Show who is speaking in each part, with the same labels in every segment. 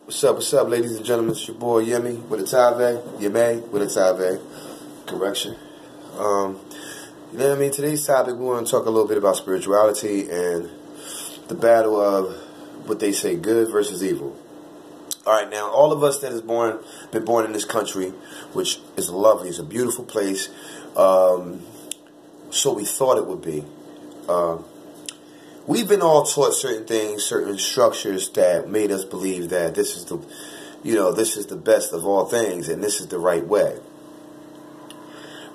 Speaker 1: What's up, ladies and gentlemen? It's your boy Yemi with a Tave. Yemi with a Tave. Correction. You know what I mean? Today's topic, we want to talk a little bit about spirituality and the battle of what they say, good versus evil. Alright, now, all of us that has been born in this country, which is lovely, it's a beautiful place, so we thought it would be. We've been all taught certain things, certain structures that made us believe that this is the best of all things and this is the right way.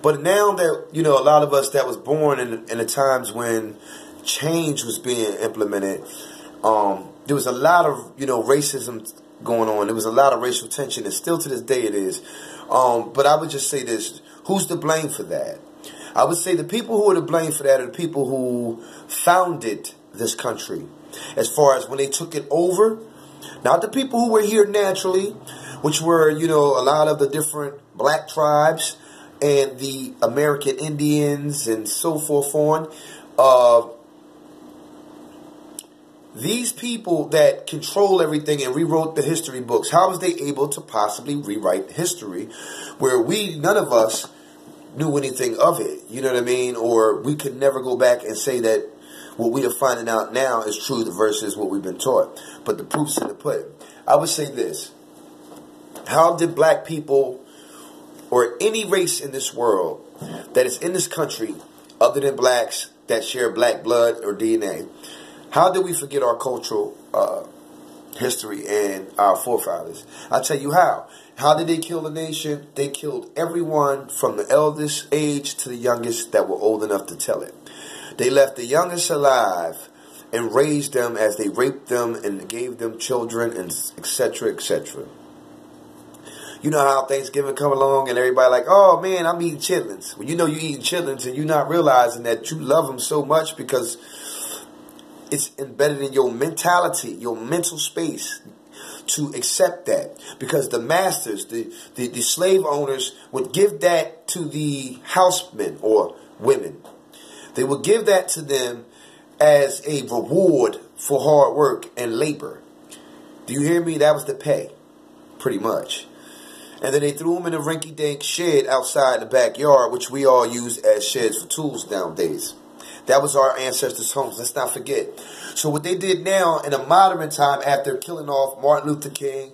Speaker 1: But now that, a lot of us that was born in the times when change was being implemented, there was a lot of, racism going on. There was a lot of racial tension, and still to this day it is. But I would just say this, who's to blame for that? I would say the people who are to blame for that are the people who founded this country. As far as when they took it over, not the people who were here naturally, which were, a lot of the different black tribes and the American Indians and so forth on. These people that control everything and rewrote the history books, how was they able to possibly rewrite history where none of us knew anything of it? You know what I mean? Or we could never go back and say that what we are finding out now is truth versus what we've been taught. But the proof's in the pudding. I would say this. How did black people or any race in this world that is in this country other than blacks that share black blood or DNA, how did we forget our cultural history and our forefathers? I'll tell you how. How did they kill the nation? They killed everyone from the eldest age to the youngest that were old enough to tell it. They left the youngest alive and raised them as they raped them and gave them children and etc. etc. You know how Thanksgiving come along and everybody like, oh man, I'm eating chitlins. Well, you eating chitlins and you're not realizing that you love them so much because it's embedded in your mentality, your mental space to accept that. Because the masters, the slave owners would give that to the housemen or women. They would give that to them as a reward for hard work and labor. Do you hear me? That was the pay, pretty much. And then they threw them in a rinky-dink shed outside the backyard, which we all use as sheds for tools nowadays. That was our ancestors' homes. Let's not forget. So what they did now in a modern time after killing off Martin Luther King,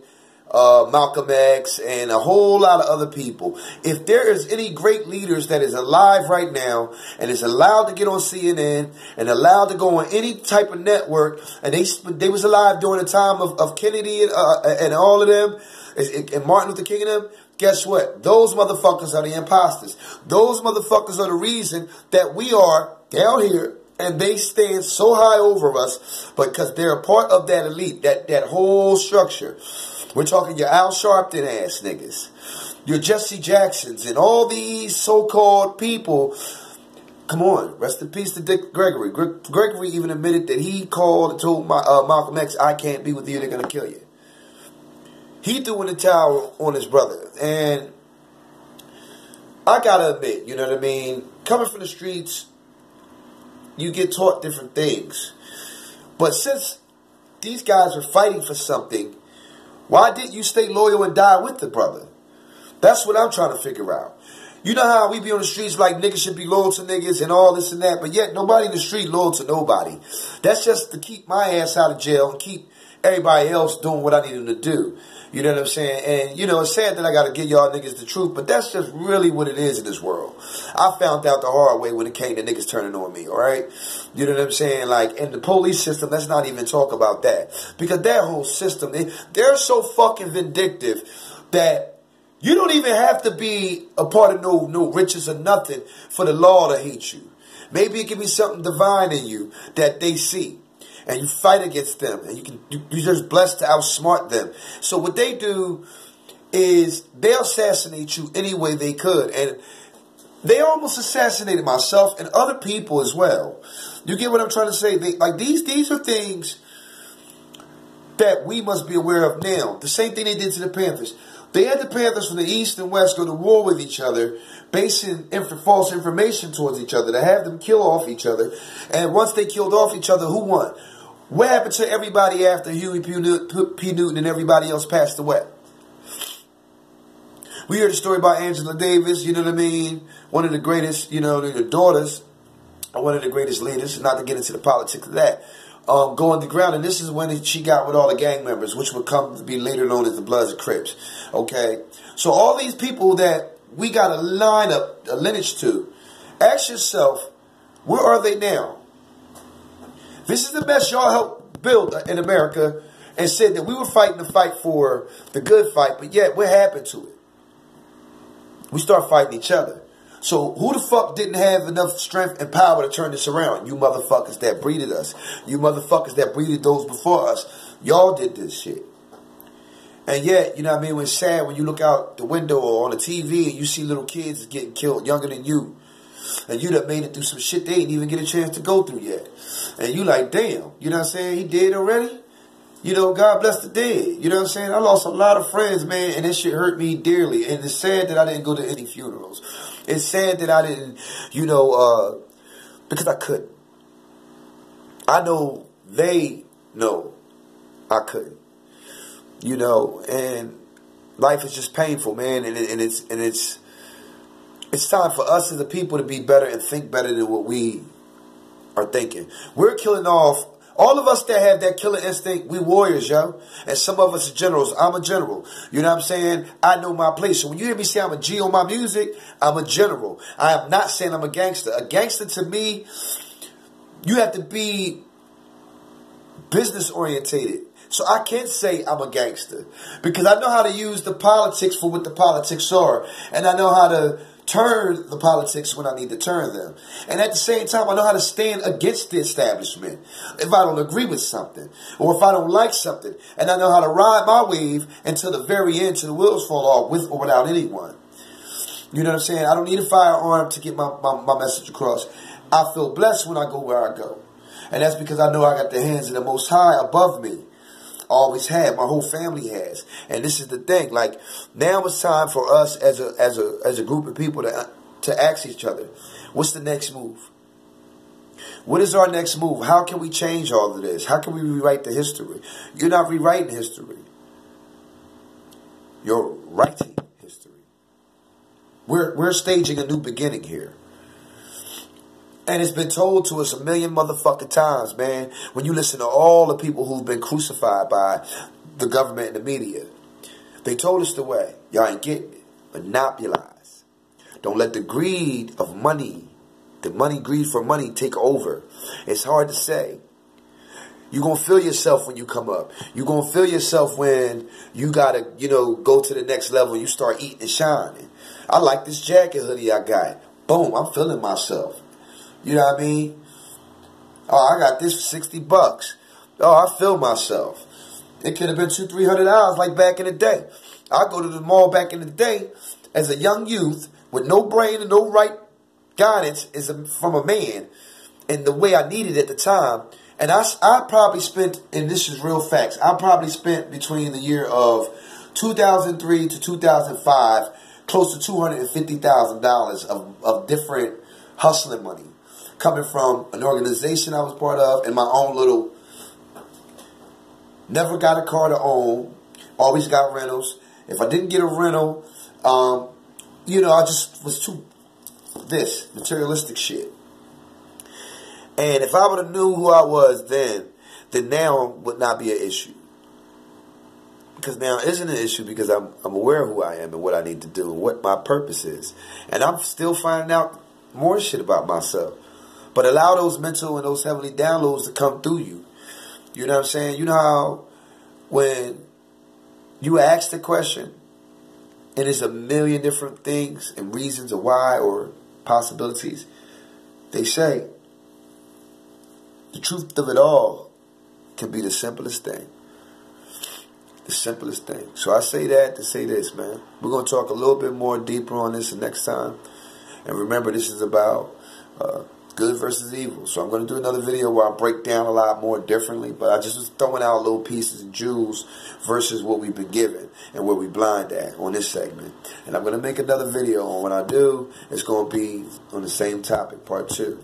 Speaker 1: Malcolm X, and a whole lot of other people. If there is any great leaders that is alive right now and is allowed to get on CNN and allowed to go on any type of network, and they was alive during the time of Kennedy and all of them, and Martin Luther King and them, guess what? Those motherfuckers are the imposters. Those motherfuckers are the reason that we are down here and they stand so high over us because they're a part of that elite, that whole structure. We're talking your Al Sharpton ass niggas, your Jesse Jacksons, and all these so-called people. Come on, rest in peace to Dick Gregory. Gregory even admitted that he called and told Malcolm X, I can't be with you, they're going to kill you. He threw in the towel on his brother. And I got to admit, you know what I mean? Coming from the streets, you get taught different things. But since these guys are fighting for something, why didn't you stay loyal and die with the brother? That's what I'm trying to figure out. You know how we be on the streets like niggas should be loyal to niggas and all this and that, but yet nobody in the street loyal to nobody. That's just to keep my ass out of jail and keep everybody else doing what I need them to do. You know what I'm saying? And, it's sad that I got to give y'all niggas the truth, but that's just really what it is in this world. I found out the hard way when it came to niggas turning on me, all right? You know what I'm saying? Like, in the police system, let's not even talk about that. Because that whole system, they're so fucking vindictive that you don't even have to be a part of no riches or nothing for the law to hate you. Maybe it can be something divine in you that they see. And you fight against them. And you're just blessed to outsmart them. So what they do is they'll assassinate you any way they could. And they almost assassinated myself and other people as well. You get what I'm trying to say? These are things that we must be aware of now. The same thing they did to the Panthers. They had the Panthers from the East and West go to war with each other, basing false information towards each other to have them kill off each other. And once they killed off each other, who won? What happened to everybody after Huey P. Newton and everybody else passed away? We heard a story about Angela Davis, you know what I mean? One of the greatest, you know, the daughters, one of the greatest leaders, not to get into the politics of that, go underground. And this is when she got with all the gang members, which would come to be later known as the Bloods and Crips. Okay? So all these people that we got a line up, a lineage to, ask yourself, where are they now? This is the mess y'all helped build in America and said that we were fighting the fight for the good fight, but yet what happened to it? We start fighting each other. So who the fuck didn't have enough strength and power to turn this around? You motherfuckers that breeded us. You motherfuckers that breeded those before us. Y'all did this shit. And yet, you know what I mean, when it's sad when you look out the window or on the TV and you see little kids getting killed younger than you. And you done made it through some shit they ain't even get a chance to go through yet. And you like, damn, you know what I'm saying? He dead already? You know, God bless the dead. You know what I'm saying? I lost a lot of friends, man, and this shit hurt me dearly. And it's sad that I didn't go to any funerals. It's sad that I didn't, you know, because I couldn't. I know they know I couldn't. You know, and life is just painful, man, and it's time for us as a people to be better and think better than what we are thinking. We're killing off. All of us that have that killer instinct, we warriors, yo. And some of us are generals. I'm a general. You know what I'm saying? I know my place. So when you hear me say I'm a G on my music, I'm a general. I am not saying I'm a gangster. A gangster to me, you have to be business orientated. So I can't say I'm a gangster. Because I know how to use the politics for what the politics are. And I know how to turn the politics when I need to turn them. And at the same time, I know how to stand against the establishment if I don't agree with something or if I don't like something. And I know how to ride my wave until the very end, till the wheels fall off, with or without anyone. You know what I'm saying? I don't need a firearm to get my message across. I feel blessed when I go where I go. And that's because I know I got the hands of the Most High above me. Always had. My whole family has. And this is the thing. Like, now it's time for us as a group of people to ask each other, what's the next move? What is our next move? How can we change all of this? How can we rewrite the history? You're not rewriting history. You're writing history. We're staging a new beginning here. And it's been told to us a million motherfucking times, man, when you listen to all the people who've been crucified by the government and the media. They told us the way. Y'all ain't getting it. Monopolize. Don't let the greed of money, greed for money take over. It's hard to say. You're going to feel yourself when you come up. You're going to feel yourself when you got to, you know, go to the next level and you start eating and shining. I like this jacket hoodie I got. Boom, I'm feeling myself. You know what I mean? Oh, I got this for 60 bucks. Oh, I feel myself. It could have been $200-300 like back in the day. I go to the mall back in the day as a young youth with no brain and no right guidance from a man and the way I needed at the time. And I probably spent, and this is real facts, I probably spent between the year of 2003 to 2005 close to $250,000 of different hustling money. Coming from an organization I was part of and my own little, never got a car to own, always got rentals. If I didn't get a rental, you know, I just was too, materialistic shit. And if I would have knew who I was then now would not be an issue. Because now it isn't an issue because I'm aware of who I am and what I need to do and what my purpose is. And I'm still finding out more shit about myself. But allow those mental and those heavenly downloads to come through you. You know what I'm saying? You know how when you ask the question and there's a million different things and reasons of why or possibilities, they say the truth of it all can be the simplest thing. The simplest thing. So I say that to say this, man. We're going to talk a little bit more deeper on this the next time. And remember, this is about good versus evil. So I'm going to do another video where I break down a lot more differently. But I just was throwing out little pieces and jewels versus what we've been given and where we blind at on this segment. And I'm going to make another video on what I do. It's going to be on the same topic, part 2.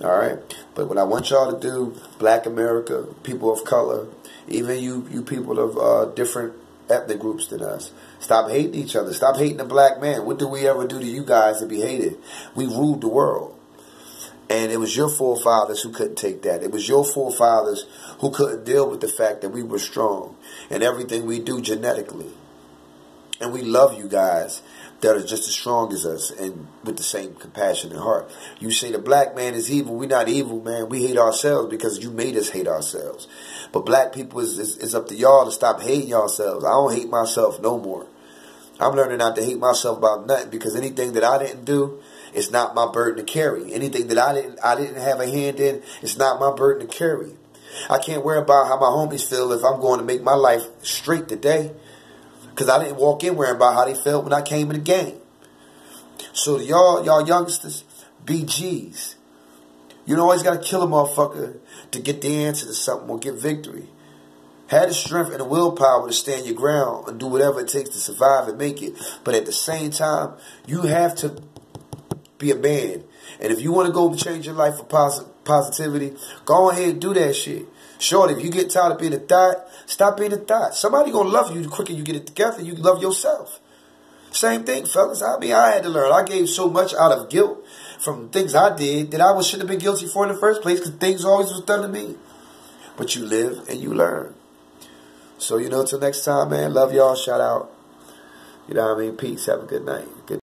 Speaker 1: All right? But what I want y'all to do, Black America, people of color, even you people of different ethnic groups than us, stop hating each other. Stop hating the black man. What did we ever do to you guys to be hated? We ruled the world. And it was your forefathers who couldn't take that. It was your forefathers who couldn't deal with the fact that we were strong and everything we do genetically. And we love you guys that are just as strong as us and with the same compassion and heart. You say the black man is evil. We're not evil, man. We hate ourselves because you made us hate ourselves. But black people, is up to y'all to stop hating yourselves. I don't hate myself no more. I'm learning not to hate myself about nothing, because anything that I didn't do, it's not my burden to carry. Anything that I didn't have a hand in, it's not my burden to carry. I can't worry about how my homies feel if I'm going to make my life straight today, because I didn't walk in worrying about how they felt when I came in the game. So y'all youngsters, be G's. You don't always got to kill a motherfucker to get the answer to something or get victory. Have the strength and the willpower to stand your ground and do whatever it takes to survive and make it. But at the same time, you have to be a man. And if you want to go change your life for positivity, go ahead and do that shit. Shorty, if you get tired of being a thought, stop being a thought. Somebody gonna love you the quicker you get it together. You love yourself. Same thing, fellas. I mean, I had to learn. I gave so much out of guilt from things I did that I shouldn't have been guilty for in the first place, because things always was done to me. But you live and you learn. So, until next time, man. Love y'all. Shout out. You know what I mean? Peace. Have a good night. Good